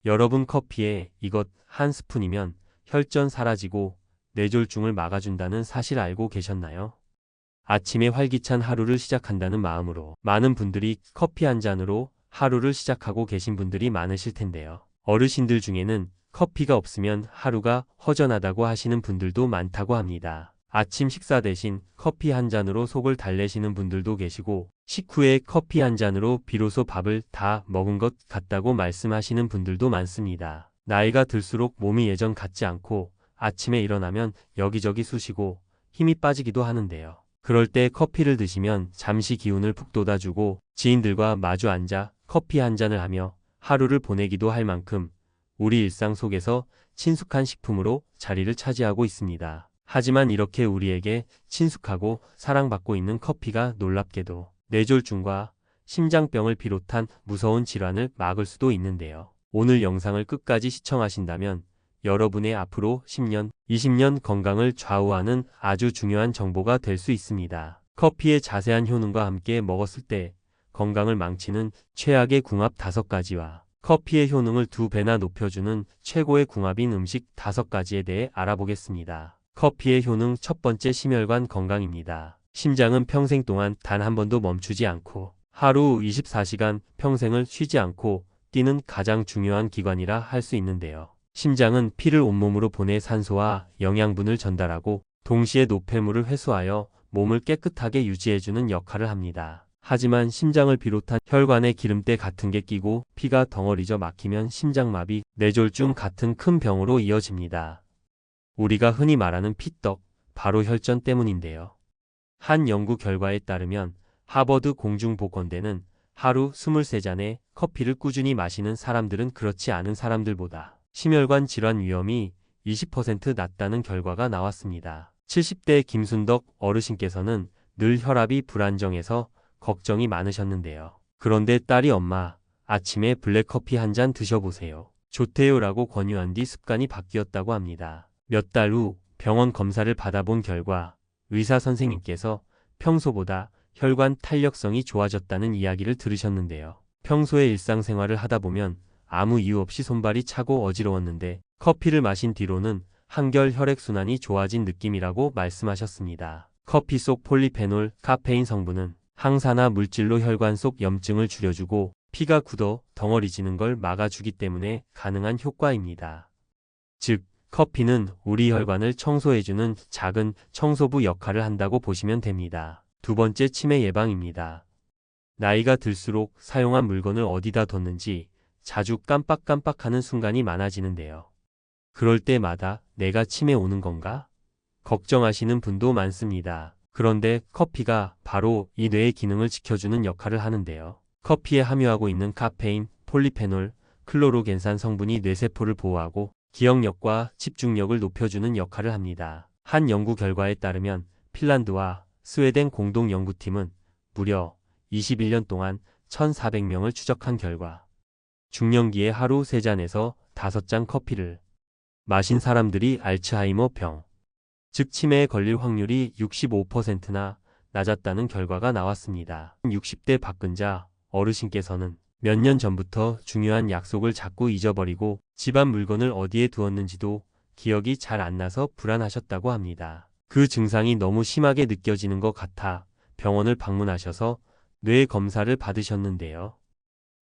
여러분 커피에 이것 한 스푼이면 혈전 사라지고 뇌졸중을 막아준다는 사실 알고 계셨나요? 아침에 활기찬 하루를 시작한다는 마음으로 많은 분들이 커피 한 잔으로 하루를 시작하고 계신 분들이 많으실 텐데요. 어르신들 중에는 커피가 없으면 하루가 허전하다고 하시는 분들도 많다고 합니다. 아침 식사 대신 커피 한 잔으로 속을 달래시는 분들도 계시고 식후에 커피 한 잔으로 비로소 밥을 다 먹은 것 같다고 말씀하시는 분들도 많습니다. 나이가 들수록 몸이 예전 같지 않고 아침에 일어나면 여기저기 쑤시고 힘이 빠지기도 하는데요. 그럴 때 커피를 드시면 잠시 기운을 푹 돋아주고 지인들과 마주 앉아 커피 한 잔을 하며 하루를 보내기도 할 만큼 우리 일상 속에서 친숙한 식품으로 자리를 차지하고 있습니다. 하지만 이렇게 우리에게 친숙하고 사랑받고 있는 커피가 놀랍게도 뇌졸중과 심장병을 비롯한 무서운 질환을 막을 수도 있는데요. 오늘 영상을 끝까지 시청하신다면 여러분의 앞으로 10년, 20년 건강을 좌우하는 아주 중요한 정보가 될 수 있습니다. 커피의 자세한 효능과 함께 먹었을 때 건강을 망치는 최악의 궁합 5가지와 커피의 효능을 2배나 높여주는 최고의 궁합인 음식 5가지에 대해 알아보겠습니다. 커피의 효능 첫 번째, 심혈관 건강입니다. 심장은 평생 동안 단 한 번도 멈추지 않고 하루 24시간 평생을 쉬지 않고 뛰는 가장 중요한 기관이라 할 수 있는데요. 심장은 피를 온몸으로 보내 산소와 영양분을 전달하고 동시에 노폐물을 회수하여 몸을 깨끗하게 유지해주는 역할을 합니다. 하지만 심장을 비롯한 혈관에 기름때 같은 게 끼고 피가 덩어리져 막히면 심장마비, 뇌졸중 같은 큰 병으로 이어집니다. 우리가 흔히 말하는 피떡, 바로 혈전 때문인데요. 한 연구 결과에 따르면 하버드 공중보건대는 하루 23잔의 커피를 꾸준히 마시는 사람들은 그렇지 않은 사람들보다 심혈관 질환 위험이 20% 낮다는 결과가 나왔습니다. 70대 김순덕 어르신께서는 늘 혈압이 불안정해서 걱정이 많으셨는데요. 그런데 딸이 엄마, 아침에 블랙커피 한 잔 드셔보세요. 좋대요 라고 권유한 뒤 습관이 바뀌었다고 합니다. 몇 달 후 병원 검사를 받아본 결과 의사 선생님께서 평소보다 혈관 탄력성이 좋아졌다는 이야기를 들으셨는데요. 평소에 일상생활을 하다 보면 아무 이유 없이 손발이 차고 어지러웠는데 커피를 마신 뒤로는 한결 혈액순환이 좋아진 느낌이라고 말씀하셨습니다. 커피 속 폴리페놀, 카페인 성분은 항산화 물질로 혈관 속 염증을 줄여주고 피가 굳어 덩어리지는 걸 막아주기 때문에 가능한 효과입니다. 즉, 커피는 우리 혈관을 청소해주는 작은 청소부 역할을 한다고 보시면 됩니다. 두 번째, 치매 예방입니다. 나이가 들수록 사용한 물건을 어디다 뒀는지 자주 깜빡깜빡하는 순간이 많아지는데요. 그럴 때마다 내가 치매 오는 건가? 걱정하시는 분도 많습니다. 그런데 커피가 바로 이 뇌의 기능을 지켜주는 역할을 하는데요. 커피에 함유하고 있는 카페인, 폴리페놀, 클로로겐산 성분이 뇌세포를 보호하고 기억력과 집중력을 높여주는 역할을 합니다. 한 연구 결과에 따르면 핀란드와 스웨덴 공동 연구팀은 무려 21년 동안 1,400명을 추적한 결과 중년기에 하루 3잔에서 5잔 커피를 마신 사람들이 알츠하이머 병, 즉 치매에 걸릴 확률이 65%나 낮았다는 결과가 나왔습니다. 60대 박근자 어르신께서는 몇 년 전부터 중요한 약속을 자꾸 잊어버리고 집안 물건을 어디에 두었는지도 기억이 잘 안 나서 불안하셨다고 합니다. 그 증상이 너무 심하게 느껴지는 것 같아 병원을 방문하셔서 뇌 검사를 받으셨는데요.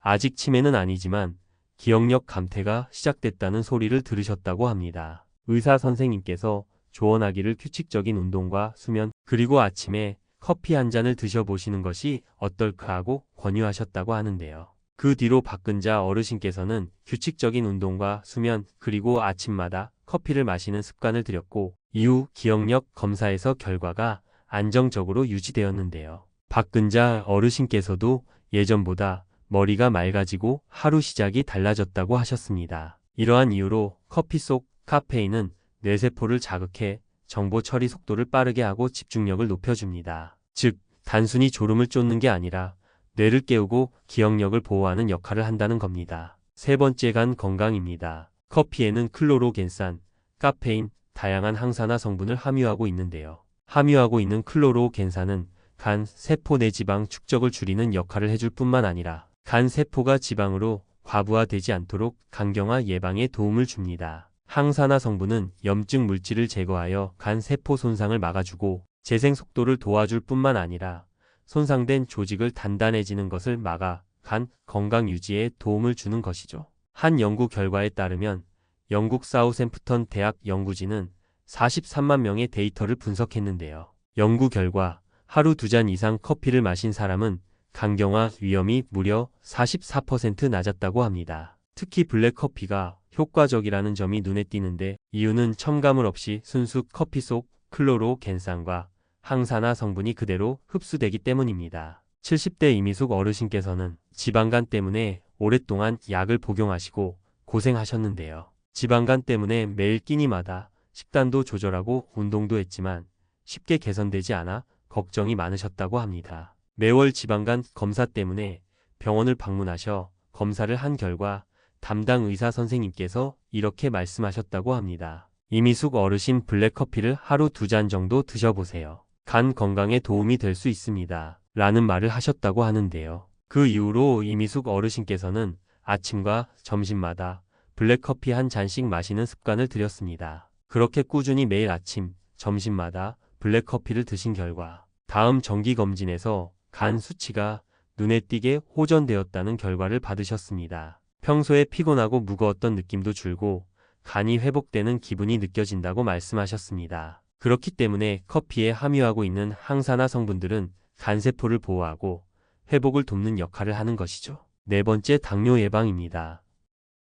아직 치매는 아니지만 기억력 감퇴가 시작됐다는 소리를 들으셨다고 합니다. 의사 선생님께서 조언하기를 규칙적인 운동과 수면, 그리고 아침에 커피 한 잔을 드셔보시는 것이 어떨까 하고 권유하셨다고 하는데요. 그 뒤로 박근자 어르신께서는 규칙적인 운동과 수면, 그리고 아침마다 커피를 마시는 습관을 들였고 이후 기억력 검사에서 결과가 안정적으로 유지되었는데요. 박근자 어르신께서도 예전보다 머리가 맑아지고 하루 시작이 달라졌다고 하셨습니다. 이러한 이유로 커피 속 카페인은 뇌세포를 자극해 정보 처리 속도를 빠르게 하고 집중력을 높여줍니다. 즉, 단순히 졸음을 쫓는 게 아니라 뇌를 깨우고 기억력을 보호하는 역할을 한다는 겁니다. 세 번째, 간 건강입니다. 커피에는 클로로겐산, 카페인, 다양한 항산화 성분을 함유하고 있는데요. 함유하고 있는 클로로겐산은 간, 세포 내 지방 축적을 줄이는 역할을 해줄 뿐만 아니라 간 세포가 지방으로 과부하되지 않도록 간경화 예방에 도움을 줍니다. 항산화 성분은 염증 물질을 제거하여 간 세포 손상을 막아주고 재생 속도를 도와줄 뿐만 아니라 손상된 조직을 단단해지는 것을 막아 간 건강 유지에 도움을 주는 것이죠. 한 연구 결과에 따르면 영국 사우샘프턴 대학 연구진은 43만 명의 데이터를 분석했는데요. 연구 결과 하루 2잔 이상 커피를 마신 사람은 간경화 위험이 무려 44% 낮았다고 합니다. 특히 블랙커피가 효과적이라는 점이 눈에 띄는데 이유는 첨가물 없이 순수 커피 속 클로로겐산과 항산화 성분이 그대로 흡수되기 때문입니다. 70대 이미숙 어르신께서는 지방간 때문에 오랫동안 약을 복용하시고 고생하셨는데요. 지방간 때문에 매일 끼니마다 식단도 조절하고 운동도 했지만 쉽게 개선되지 않아 걱정이 많으셨다고 합니다. 매월 지방간 검사 때문에 병원을 방문하셔 검사를 한 결과 담당 의사 선생님께서 이렇게 말씀하셨다고 합니다. 이미숙 어르신 블랙커피를 하루 2잔 정도 드셔보세요. 간 건강에 도움이 될 수 있습니다. 라는 말을 하셨다고 하는데요. 그 이후로 이미숙 어르신께서는 아침과 점심마다 블랙커피 한 잔씩 마시는 습관을 들였습니다. 그렇게 꾸준히 매일 아침, 점심마다 블랙커피를 드신 결과 다음 정기검진에서 간 수치가 눈에 띄게 호전되었다는 결과를 받으셨습니다. 평소에 피곤하고 무거웠던 느낌도 줄고 간이 회복되는 기분이 느껴진다고 말씀하셨습니다. 그렇기 때문에 커피에 함유하고 있는 항산화 성분들은 간세포를 보호하고 회복을 돕는 역할을 하는 것이죠. 네 번째, 당뇨 예방입니다.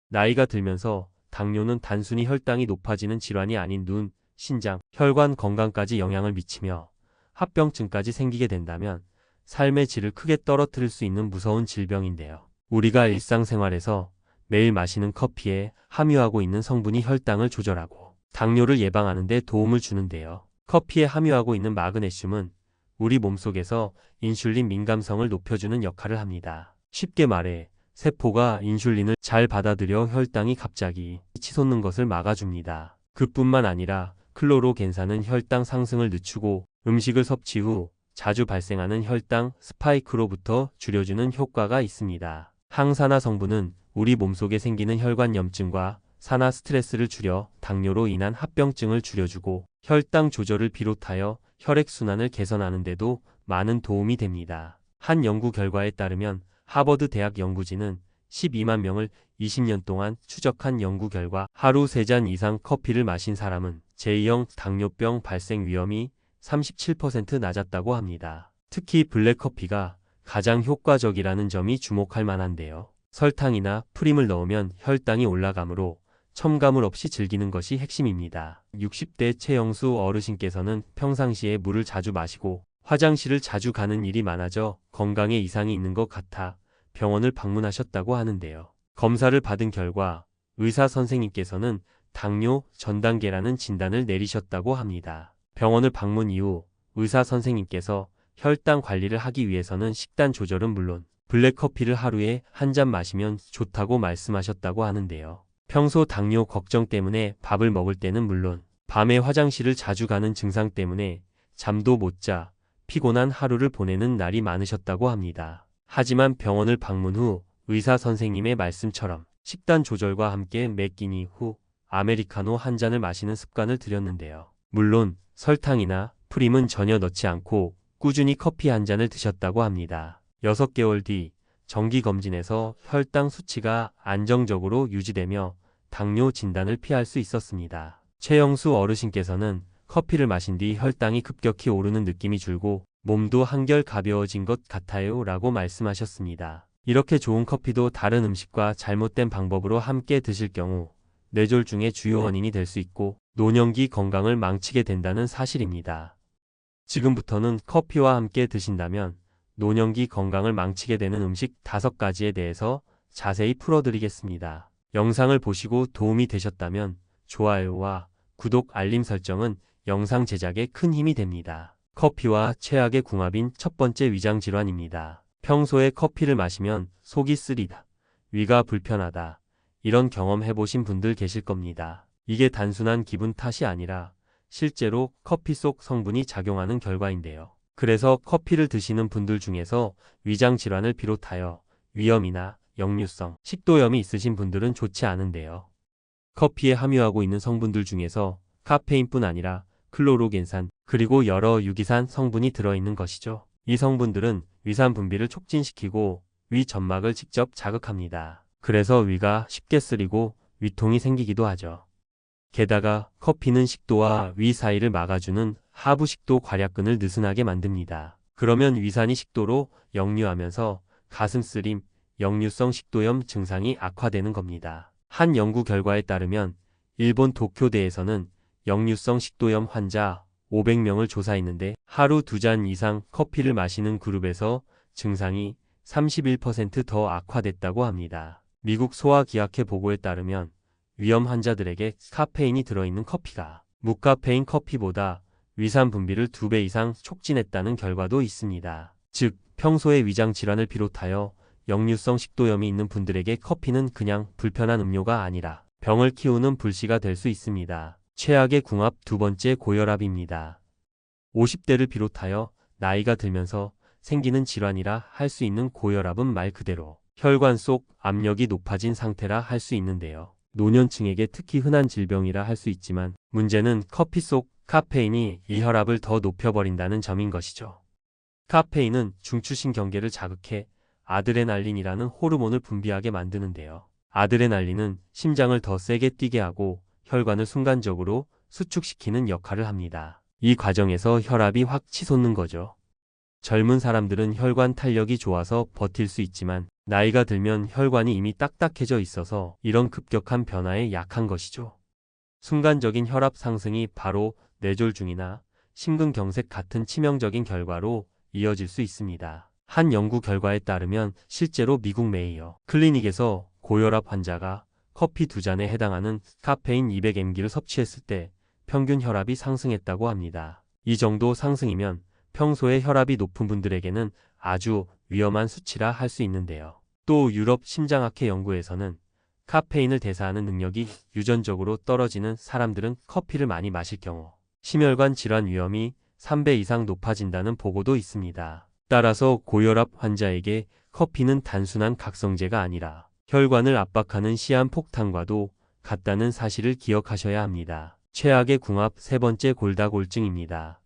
나이가 들면서 당뇨는 단순히 혈당이 높아지는 질환이 아닌 눈, 신장, 혈관 건강까지 영향을 미치며 합병증까지 생기게 된다면 삶의 질을 크게 떨어뜨릴 수 있는 무서운 질병인데요. 우리가 일상생활에서 매일 마시는 커피에 함유하고 있는 성분이 혈당을 조절하고 당뇨를 예방하는 데 도움을 주는데요. 커피에 함유하고 있는 마그네슘은 우리 몸속에서 인슐린 민감성을 높여주는 역할을 합니다. 쉽게 말해 세포가 인슐린을 잘 받아들여 혈당이 갑자기 치솟는 것을 막아줍니다. 그뿐만 아니라 클로로겐산은 혈당 상승을 늦추고 음식을 섭취 후 자주 발생하는 혈당 스파이크로부터 줄여주는 효과가 있습니다. 항산화 성분은 우리 몸속에 생기는 혈관 염증과 산화 스트레스를 줄여 당뇨로 인한 합병증을 줄여주고 혈당 조절을 비롯하여 혈액순환을 개선하는 데도 많은 도움이 됩니다. 한 연구 결과에 따르면 하버드 대학 연구진은 12만 명을 20년 동안 추적한 연구 결과 하루 3잔 이상 커피를 마신 사람은 제2형 당뇨병 발생 위험이 37% 낮았다고 합니다. 특히 블랙커피가 가장 효과적이라는 점이 주목할 만한데요. 설탕이나 프림을 넣으면 혈당이 올라가므로 첨가물 없이 즐기는 것이 핵심입니다. 60대 최영수 어르신께서는 평상시에 물을 자주 마시고 화장실을 자주 가는 일이 많아져 건강에 이상이 있는 것 같아 병원을 방문하셨다고 하는데요. 검사를 받은 결과 의사 선생님께서는 당뇨 전 단계라는 진단을 내리셨다고 합니다. 병원을 방문 이후 의사 선생님께서 혈당 관리를 하기 위해서는 식단 조절은 물론 블랙커피를 하루에 한 잔 마시면 좋다고 말씀하셨다고 하는데요. 평소 당뇨 걱정 때문에 밥을 먹을 때는 물론 밤에 화장실을 자주 가는 증상 때문에 잠도 못 자 피곤한 하루를 보내는 날이 많으셨다고 합니다. 하지만 병원을 방문 후 의사 선생님의 말씀처럼 식단 조절과 함께 매 끼니 후 아메리카노 한 잔을 마시는 습관을 들였는데요. 물론 설탕이나 프림은 전혀 넣지 않고 꾸준히 커피 한 잔을 드셨다고 합니다. 6개월 뒤 정기검진에서 혈당 수치가 안정적으로 유지되며 당뇨 진단을 피할 수 있었습니다. 최영수 어르신께서는 커피를 마신 뒤 혈당이 급격히 오르는 느낌이 줄고 몸도 한결 가벼워진 것 같아요 라고 말씀하셨습니다. 이렇게 좋은 커피도 다른 음식과 잘못된 방법으로 함께 드실 경우 뇌졸중의 주요 원인이 될 수 있고 노년기 건강을 망치게 된다는 사실입니다. 지금부터는 커피와 함께 드신다면 노년기 건강을 망치게 되는 음식 5가지에 대해서 자세히 풀어드리겠습니다. 영상을 보시고 도움이 되셨다면 좋아요와 구독, 알림 설정은 영상 제작에 큰 힘이 됩니다. 커피와 최악의 궁합인 첫 번째 위장질환입니다. 평소에 커피를 마시면 속이 쓰리다, 위가 불편하다, 이런 경험 해보신 분들 계실 겁니다. 이게 단순한 기분 탓이 아니라 실제로 커피 속 성분이 작용하는 결과인데요. 그래서 커피를 드시는 분들 중에서 위장 질환을 비롯하여 위염이나 역류성 식도염이 있으신 분들은 좋지 않은데요. 커피에 함유하고 있는 성분들 중에서 카페인뿐 아니라 클로로겐산 그리고 여러 유기산 성분이 들어있는 것이죠. 이 성분들은 위산 분비를 촉진시키고 위 점막을 직접 자극합니다. 그래서 위가 쉽게 쓰리고 위통이 생기기도 하죠. 게다가 커피는 식도와 위 사이를 막아주는 하부 식도 괄약근을 느슨하게 만듭니다. 그러면 위산이 식도로 역류하면서 가슴 쓰림, 역류성 식도염 증상이 악화되는 겁니다. 한 연구 결과에 따르면 일본 도쿄대에서는 역류성 식도염 환자 500명을 조사했는데 하루 2잔 이상 커피를 마시는 그룹에서 증상이 31% 더 악화됐다고 합니다. 미국 소아기학회 보고에 따르면 위염 환자들에게 카페인이 들어있는 커피가 무카페인 커피보다 위산 분비를 2배 이상 촉진했다는 결과도 있습니다. 즉, 평소에 위장 질환을 비롯하여 역류성 식도염이 있는 분들에게 커피는 그냥 불편한 음료가 아니라 병을 키우는 불씨가 될 수 있습니다. 최악의 궁합 두 번째 고혈압입니다. 50대를 비롯하여 나이가 들면서 생기는 질환이라 할 수 있는 고혈압은 말 그대로 혈관 속 압력이 높아진 상태라 할 수 있는데요. 노년층에게 특히 흔한 질병이라 할 수 있지만 문제는 커피 속 카페인이 이 혈압을 더 높여버린다는 점인 것이죠. 카페인은 중추신경계를 자극해 아드레날린이라는 호르몬을 분비하게 만드는데요. 아드레날린은 심장을 더 세게 뛰게 하고 혈관을 순간적으로 수축시키는 역할을 합니다. 이 과정에서 혈압이 확 치솟는 거죠. 젊은 사람들은 혈관 탄력이 좋아서 버틸 수 있지만 나이가 들면 혈관이 이미 딱딱해져 있어서 이런 급격한 변화에 약한 것이죠. 순간적인 혈압 상승이 바로 뇌졸중이나 심근경색 같은 치명적인 결과로 이어질 수 있습니다. 한 연구 결과에 따르면 실제로 미국 메이어 클리닉에서 고혈압 환자가 커피 2잔에 해당하는 카페인 200mg를 섭취했을 때 평균 혈압이 상승했다고 합니다. 이 정도 상승이면 평소에 혈압이 높은 분들에게는 아주 위험한 수치라 할 수 있는데요. 또 유럽 심장학회 연구에서는 카페인을 대사하는 능력이 유전적으로 떨어지는 사람들은 커피를 많이 마실 경우 심혈관 질환 위험이 3배 이상 높아진다는 보고도 있습니다. 따라서 고혈압 환자에게 커피는 단순한 각성제가 아니라 혈관을 압박하는 시한폭탄과도 같다는 사실을 기억하셔야 합니다. 최악의 궁합 세 번째 골다골증입니다.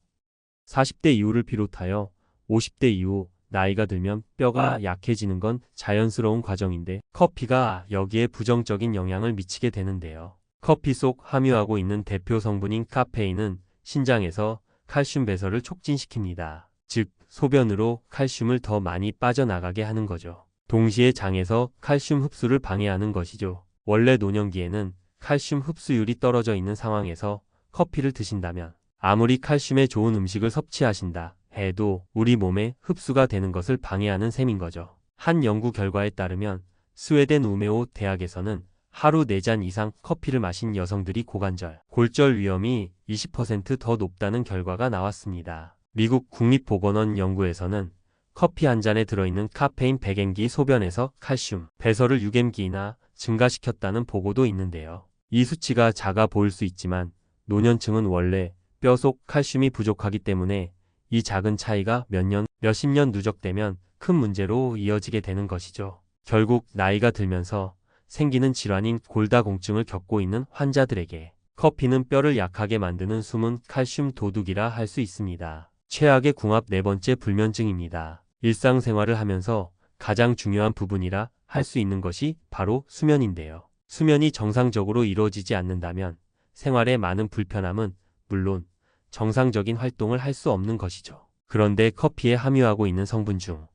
40대 이후를 비롯하여 50대 이후 나이가 들면 뼈가 약해지는 건 자연스러운 과정인데 커피가 여기에 부정적인 영향을 미치게 되는데요. 커피 속 함유하고 있는 대표 성분인 카페인은 신장에서 칼슘 배설을 촉진시킵니다. 즉, 소변으로 칼슘을 더 많이 빠져나가게 하는 거죠. 동시에 장에서 칼슘 흡수를 방해하는 것이죠. 원래 노년기에는 칼슘 흡수율이 떨어져 있는 상황에서 커피를 드신다면 아무리 칼슘에 좋은 음식을 섭취하신다 해도 우리 몸에 흡수가 되는 것을 방해하는 셈인 거죠. 한 연구 결과에 따르면 스웨덴 우메오 대학에서는 하루 4잔 이상 커피를 마신 여성들이 고관절, 골절 위험이 20% 더 높다는 결과가 나왔습니다. 미국 국립보건원 연구에서는 커피 한 잔에 들어있는 카페인 100mg 소변에서 칼슘 배설을 6mg나 증가시켰다는 보고도 있는데요. 이 수치가 작아 보일 수 있지만 노년층은 원래 뼈 속 칼슘이 부족하기 때문에 이 작은 차이가 몇 년, 몇십 년 누적되면 큰 문제로 이어지게 되는 것이죠. 결국 나이가 들면서 생기는 질환인 골다공증을 겪고 있는 환자들에게 커피는 뼈를 약하게 만드는 숨은 칼슘 도둑이라 할 수 있습니다. 최악의 궁합 네 번째 불면증입니다. 일상생활을 하면서 가장 중요한 부분이라 할 수 있는 것이 바로 수면인데요. 수면이 정상적으로 이루어지지 않는다면 생활에 많은 불편함은 물론 정상적인 활동을 할 수 없는 것이죠. 그런데 커피에 함유하고 있는 성분 중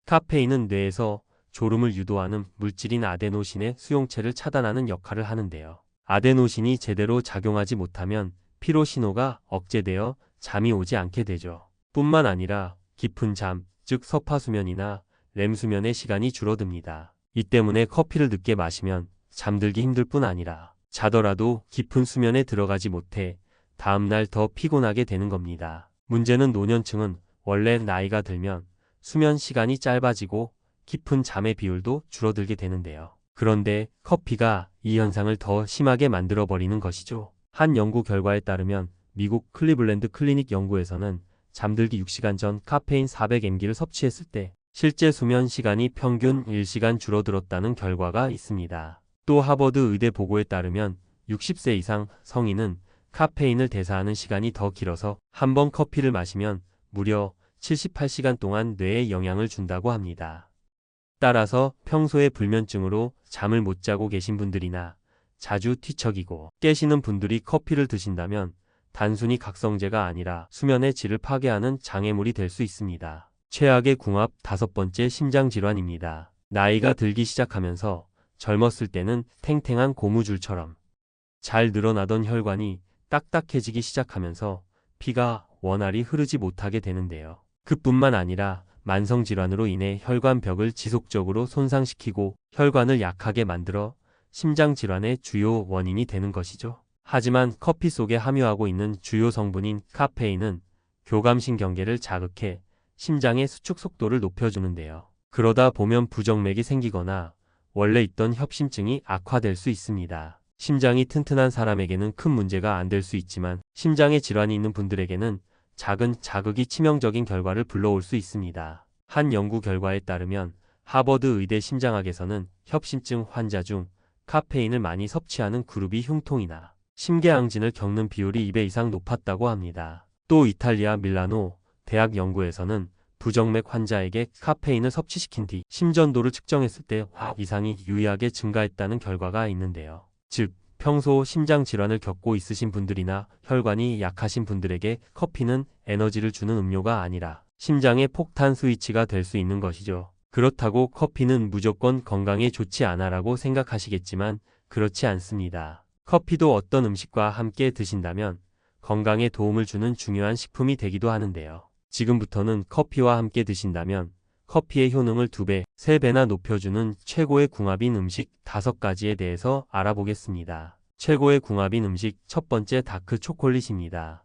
카페인은 뇌에서 졸음을 유도하는 물질인 아데노신의 수용체를 차단하는 역할을 하는데요. 아데노신이 제대로 작용하지 못하면 피로 신호가 억제되어 잠이 오지 않게 되죠. 뿐만 아니라 깊은 잠, 즉 서파수면이나 렘수면의 시간이 줄어듭니다. 이 때문에 커피를 늦게 마시면 잠들기 힘들 뿐 아니라 자더라도 깊은 수면에 들어가지 못해 다음날 더 피곤하게 되는 겁니다. 문제는 노년층은 원래 나이가 들면 수면 시간이 짧아지고 깊은 잠의 비율도 줄어들게 되는데요. 그런데 커피가 이 현상을 더 심하게 만들어버리는 것이죠. 한 연구 결과에 따르면 미국 클리블랜드 클리닉 연구에서는 잠들기 6시간 전 카페인 400mg를 섭취했을 때 실제 수면 시간이 평균 1시간 줄어들었다는 결과가 있습니다. 또 하버드 의대 보고에 따르면 60세 이상 성인은 카페인을 대사하는 시간이 더 길어서 한 번 커피를 마시면 무려 78시간 동안 뇌에 영향을 준다고 합니다. 따라서 평소에 불면증으로 잠을 못 자고 계신 분들이나 자주 뒤척이고 깨시는 분들이 커피를 드신다면 단순히 각성제가 아니라 수면의 질을 파괴하는 장애물이 될 수 있습니다. 최악의 궁합 5번째 심장질환입니다. 나이가 들기 시작하면서 젊었을 때는 탱탱한 고무줄처럼 잘 늘어나던 혈관이 딱딱해지기 시작하면서 피가 원활히 흐르지 못하게 되는데요. 그뿐만 아니라 만성질환으로 인해 혈관벽을 지속적으로 손상시키고 혈관을 약하게 만들어 심장질환의 주요 원인이 되는 것이죠. 하지만 커피 속에 함유하고 있는 주요 성분인 카페인은 교감신경계를 자극해 심장의 수축 속도를 높여주는데요. 그러다 보면 부정맥이 생기거나 원래 있던 협심증이 악화될 수 있습니다. 심장이 튼튼한 사람에게는 큰 문제가 안 될 수 있지만 심장에 질환이 있는 분들에게는 작은 자극이 치명적인 결과를 불러올 수 있습니다. 한 연구 결과에 따르면 하버드 의대 심장학에서는 협심증 환자 중 카페인을 많이 섭취하는 그룹이 흉통이나 심계항진을 겪는 비율이 2배 이상 높았다고 합니다. 또 이탈리아 밀라노 대학 연구에서는 부정맥 환자에게 카페인을 섭취시킨 뒤 심전도를 측정했을 때 이상이 유의하게 증가했다는 결과가 있는데요. 즉, 평소 심장 질환을 겪고 있으신 분들이나 혈관이 약하신 분들에게 커피는 에너지를 주는 음료가 아니라 심장의 폭탄 스위치가 될 수 있는 것이죠. 그렇다고 커피는 무조건 건강에 좋지 않아라고 생각하시겠지만 그렇지 않습니다. 커피도 어떤 음식과 함께 드신다면 건강에 도움을 주는 중요한 식품이 되기도 하는데요. 지금부터는 커피와 함께 드신다면 커피의 효능을 2배, 3배나 높여주는 최고의 궁합인 음식 5가지에 대해서 알아보겠습니다. 최고의 궁합인 음식 첫 번째 다크 초콜릿입니다.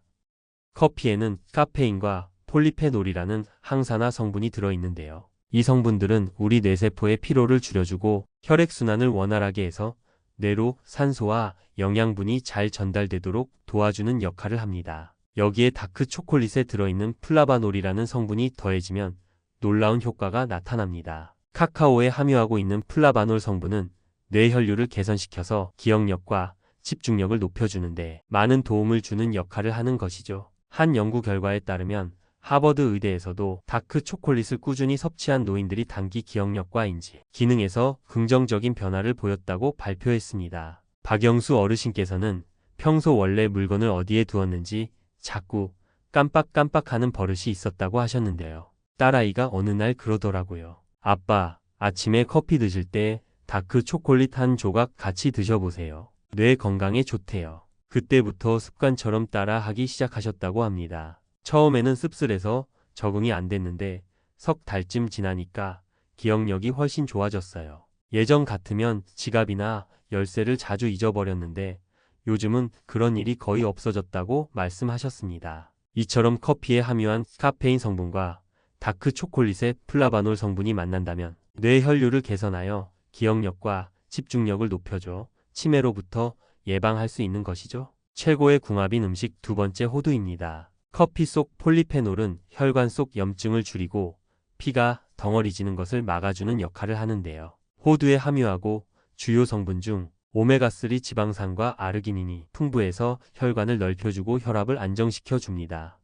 커피에는 카페인과 폴리페놀이라는 항산화 성분이 들어있는데요. 이 성분들은 우리 뇌세포의 피로를 줄여주고 혈액순환을 원활하게 해서 뇌로 산소와 영양분이 잘 전달되도록 도와주는 역할을 합니다. 여기에 다크 초콜릿에 들어있는 플라바놀이라는 성분이 더해지면 놀라운 효과가 나타납니다. 카카오에 함유하고 있는 플라바놀 성분은 뇌 혈류를 개선시켜서 기억력과 집중력을 높여주는데 많은 도움을 주는 역할을 하는 것이죠. 한 연구 결과에 따르면 하버드 의대에서도 다크 초콜릿을 꾸준히 섭취한 노인들이 단기 기억력과 인지 기능에서 긍정적인 변화를 보였다고 발표했습니다. 박영수 어르신께서는 평소 원래 물건을 어디에 두었는지 자꾸 깜빡깜빡하는 버릇이 있었다고 하셨는데요. 딸아이가 어느 날 그러더라고요. 아빠, 아침에 커피 드실 때 다크 초콜릿 한 조각 같이 드셔보세요. 뇌 건강에 좋대요. 그때부터 습관처럼 따라 하기 시작하셨다고 합니다. 처음에는 씁쓸해서 적응이 안 됐는데 석 달쯤 지나니까 기억력이 훨씬 좋아졌어요. 예전 같으면 지갑이나 열쇠를 자주 잊어버렸는데 요즘은 그런 일이 거의 없어졌다고 말씀하셨습니다. 이처럼 커피에 함유한 카페인 성분과 다크 초콜릿의 플라바놀 성분이 만난다면 뇌 혈류를 개선하여 기억력과 집중력을 높여줘 치매로부터 예방할 수 있는 것이죠. 최고의 궁합인 음식 2번째 호두입니다. 커피 속 폴리페놀은 혈관 속 염증을 줄이고 피가 덩어리지는 것을 막아주는 역할을 하는데요. 호두에 함유하고 주요 성분 중 오메가3 지방산과 아르기닌이 풍부해서 혈관을 넓혀주고 혈압을 안정시켜 줍니다.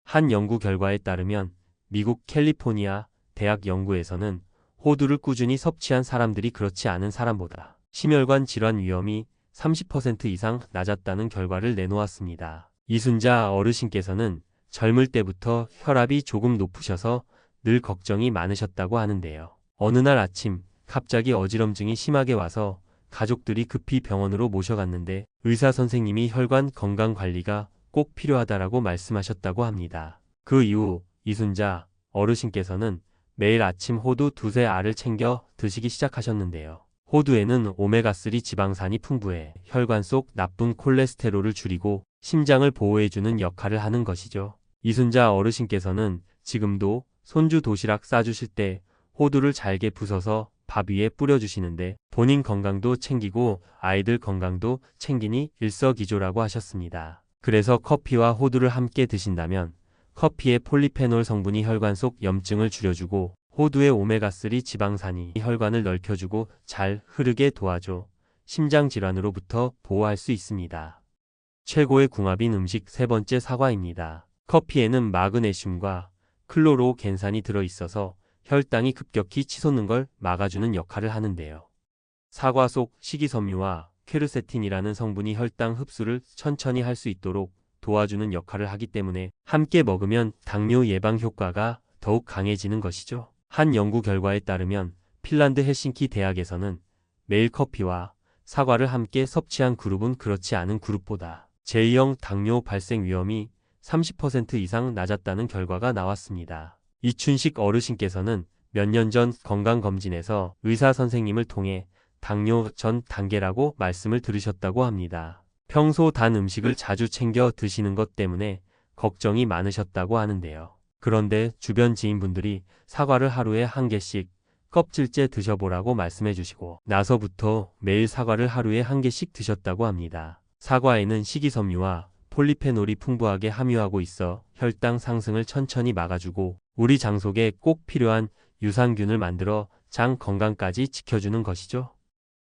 한 연구 결과에 따르면 미국 캘리포니아 대학 연구에서는 호두를 꾸준히 섭취한 사람들이 그렇지 않은 사람보다 심혈관 질환 위험이 30% 이상 낮았다는 결과를 내놓았습니다. 이순자 어르신께서는 젊을 때부터 혈압이 조금 높으셔서 늘 걱정이 많으셨다고 하는데요. 어느 날 아침 갑자기 어지럼증이 심하게 와서 가족들이 급히 병원으로 모셔갔는데 의사 선생님이 혈관 건강 관리가 꼭 필요하다라고 말씀하셨다고 합니다. 그 이후 이순자 어르신께서는 매일 아침 호두 2-3알을 챙겨 드시기 시작하셨는데요. 호두에는 오메가3 지방산이 풍부해 혈관 속 나쁜 콜레스테롤을 줄이고 심장을 보호해주는 역할을 하는 것이죠. 이순자 어르신께서는 지금도 손주 도시락 싸주실 때 호두를 잘게 부숴서 밥 위에 뿌려주시는데 본인 건강도 챙기고 아이들 건강도 챙기니 일석이조라고 하셨습니다. 그래서 커피와 호두를 함께 드신다면 커피의 폴리페놀 성분이 혈관 속 염증을 줄여주고 호두의 오메가3 지방산이 혈관을 넓혀주고 잘 흐르게 도와줘 심장 질환으로부터 보호할 수 있습니다. 최고의 궁합인 음식 세 번째 사과입니다. 커피에는 마그네슘과 클로로겐산이 들어있어서 혈당이 급격히 치솟는 걸 막아주는 역할을 하는데요. 사과 속 식이섬유와 퀘르세틴이라는 성분이 혈당 흡수를 천천히 할 수 있도록 도와주는 역할을 하기 때문에 함께 먹으면 당뇨 예방 효과가 더욱 강해지는 것이죠. 한 연구 결과에 따르면 핀란드 헬싱키 대학에서는 매일 커피와 사과를 함께 섭취한 그룹은 그렇지 않은 그룹보다 제2형 당뇨 발생 위험이 30% 이상 낮았다는 결과가 나왔습니다. 이춘식 어르신께서는 몇 년 전 건강검진에서 의사 선생님을 통해 당뇨 전 단계라고 말씀을 들으셨다고 합니다. 평소 단 음식을 자주 챙겨 드시는 것 때문에 걱정이 많으셨다고 하는데요. 그런데 주변 지인분들이 사과를 하루에 한 개씩 껍질째 드셔보라고 말씀해 주시고 나서부터 매일 사과를 하루에 한 개씩 드셨다고 합니다. 사과에는 식이섬유와 폴리페놀이 풍부하게 함유하고 있어 혈당 상승을 천천히 막아주고 우리 장 속에 꼭 필요한 유산균을 만들어 장 건강까지 지켜주는 것이죠.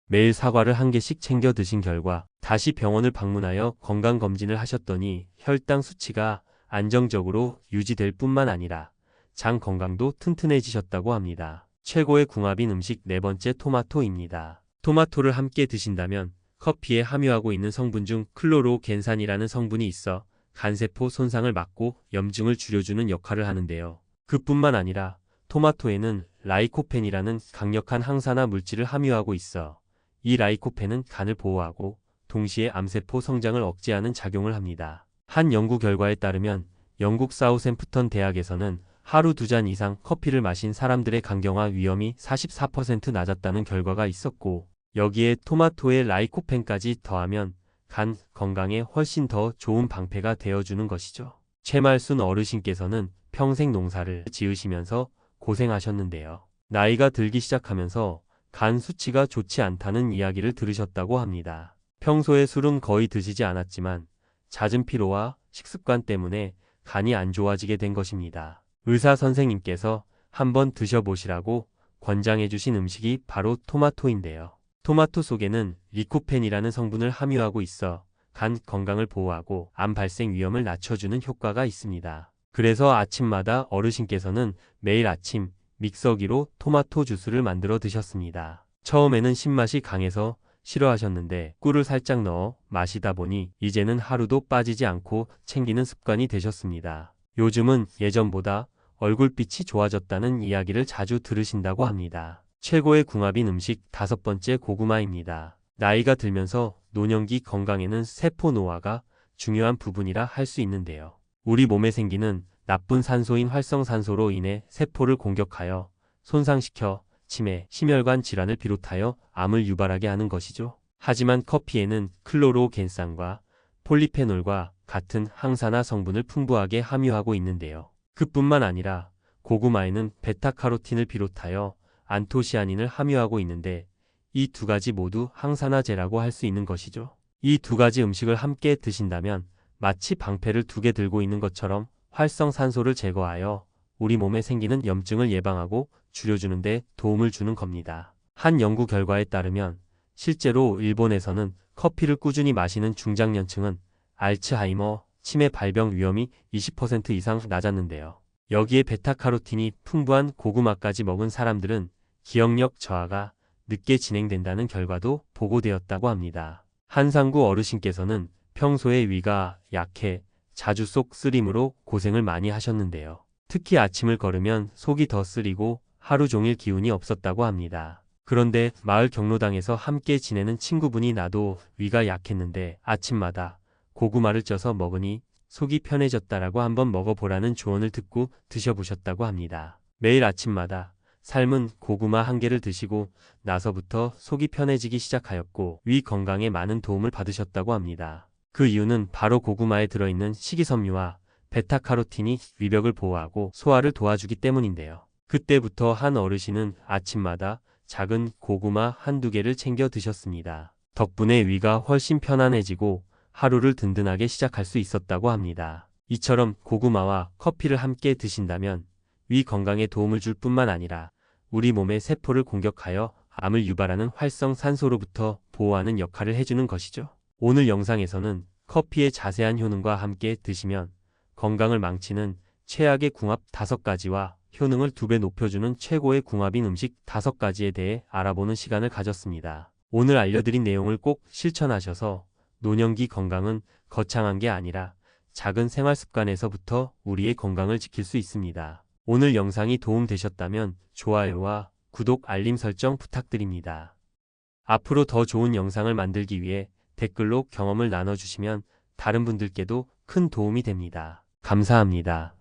매일 사과를 한 개씩 챙겨 드신 결과 다시 병원을 방문하여 건강검진을 하셨더니 혈당 수치가 안정적으로 유지될 뿐만 아니라 장 건강도 튼튼해지셨다고 합니다. 최고의 궁합인 음식 네 번째 토마토입니다. 토마토를 함께 드신다면 커피에 함유하고 있는 성분 중 클로로겐산이라는 성분이 있어 간세포 손상을 막고 염증을 줄여주는 역할을 하는데요. 그뿐만 아니라 토마토에는 라이코펜이라는 강력한 항산화 물질을 함유하고 있어 이 라이코펜은 간을 보호하고 동시에 암세포 성장을 억제하는 작용을 합니다. 한 연구 결과에 따르면 영국 사우샘프턴 대학에서는 하루 2잔 이상 커피를 마신 사람들의 간경화 위험이 44% 낮았다는 결과가 있었고 여기에 토마토의 라이코펜까지 더하면 간 건강에 훨씬 더 좋은 방패가 되어주는 것이죠. 최말순 어르신께서는 평생 농사를 지으시면서 고생하셨는데요. 나이가 들기 시작하면서 간 수치가 좋지 않다는 이야기를 들으셨다고 합니다. 평소에 술은 거의 드시지 않았지만 잦은 피로와 식습관 때문에 간이 안 좋아지게 된 것입니다. 의사 선생님께서 한번 드셔보시라고 권장해 주신 음식이 바로 토마토인데요. 토마토 속에는 리코펜이라는 성분을 함유하고 있어 간 건강을 보호하고 암 발생 위험을 낮춰주는 효과가 있습니다. 그래서 아침마다 어르신께서는 매일 아침 믹서기로 토마토 주스를 만들어 드셨습니다. 처음에는 신맛이 강해서 싫어하셨는데 꿀을 살짝 넣어 마시다 보니 이제는 하루도 빠지지 않고 챙기는 습관이 되셨습니다. 요즘은 예전보다 얼굴빛이 좋아졌다는 이야기를 자주 들으신다고 합니다. 최고의 궁합인 음식 다섯 번째 고구마입니다. 나이가 들면서 노년기 건강에는 세포 노화가 중요한 부분이라 할 수 있는데요. 우리 몸에 생기는 나쁜 산소인 활성산소로 인해 세포를 공격하여 손상시켜 치매, 심혈관 질환을 비롯하여 암을 유발하게 하는 것이죠. 하지만 커피에는 클로로겐산과 폴리페놀과 같은 항산화 성분을 풍부하게 함유하고 있는데요. 그뿐만 아니라 고구마에는 베타카로틴을 비롯하여 안토시아닌을 함유하고 있는데 이 두 가지 모두 항산화제라고 할 수 있는 것이죠. 이 두 가지 음식을 함께 드신다면 마치 방패를 두 개 들고 있는 것처럼 활성산소를 제거하여 우리 몸에 생기는 염증을 예방하고 줄여주는 데 도움을 주는 겁니다. 한 연구 결과에 따르면 실제로 일본에서는 커피를 꾸준히 마시는 중장년층은 알츠하이머, 치매 발병 위험이 20% 이상 낮았는데요. 여기에 베타카로틴이 풍부한 고구마까지 먹은 사람들은 기억력 저하가 늦게 진행된다는 결과도 보고되었다고 합니다. 한상구 어르신께서는 평소에 위가 약해 자주 속 쓰림으로 고생을 많이 하셨는데요. 특히 아침을 걸으면 속이 더 쓰리고 하루 종일 기운이 없었다고 합니다. 그런데 마을 경로당에서 함께 지내는 친구분이 나도 위가 약했는데 아침마다 고구마를 쪄서 먹으니 속이 편해졌다라고 한번 먹어보라는 조언을 듣고 드셔보셨다고 합니다. 매일 아침마다 삶은 고구마 한 개를 드시고 나서부터 속이 편해지기 시작하였고 위 건강에 많은 도움을 받으셨다고 합니다. 그 이유는 바로 고구마에 들어있는 식이섬유와 베타카로틴이 위벽을 보호하고 소화를 도와주기 때문인데요. 그때부터 한 어르신은 아침마다 작은 고구마 한두 개를 챙겨 드셨습니다. 덕분에 위가 훨씬 편안해지고 하루를 든든하게 시작할 수 있었다고 합니다. 이처럼 고구마와 커피를 함께 드신다면 위 건강에 도움을 줄 뿐만 아니라 우리 몸의 세포를 공격하여 암을 유발하는 활성산소로부터 보호하는 역할을 해주는 것이죠. 오늘 영상에서는 커피의 자세한 효능과 함께 드시면 건강을 망치는 최악의 궁합 5가지와 효능을 2배 높여주는 최고의 궁합인 음식 5가지에 대해 알아보는 시간을 가졌습니다. 오늘 알려드린 내용을 꼭 실천하셔서 노년기 건강은 거창한 게 아니라 작은 생활 습관에서부터 우리의 건강을 지킬 수 있습니다. 오늘 영상이 도움되셨다면 좋아요와 구독, 알림 설정 부탁드립니다. 앞으로 더 좋은 영상을 만들기 위해 댓글로 경험을 나눠주시면 다른 분들께도 큰 도움이 됩니다. 감사합니다.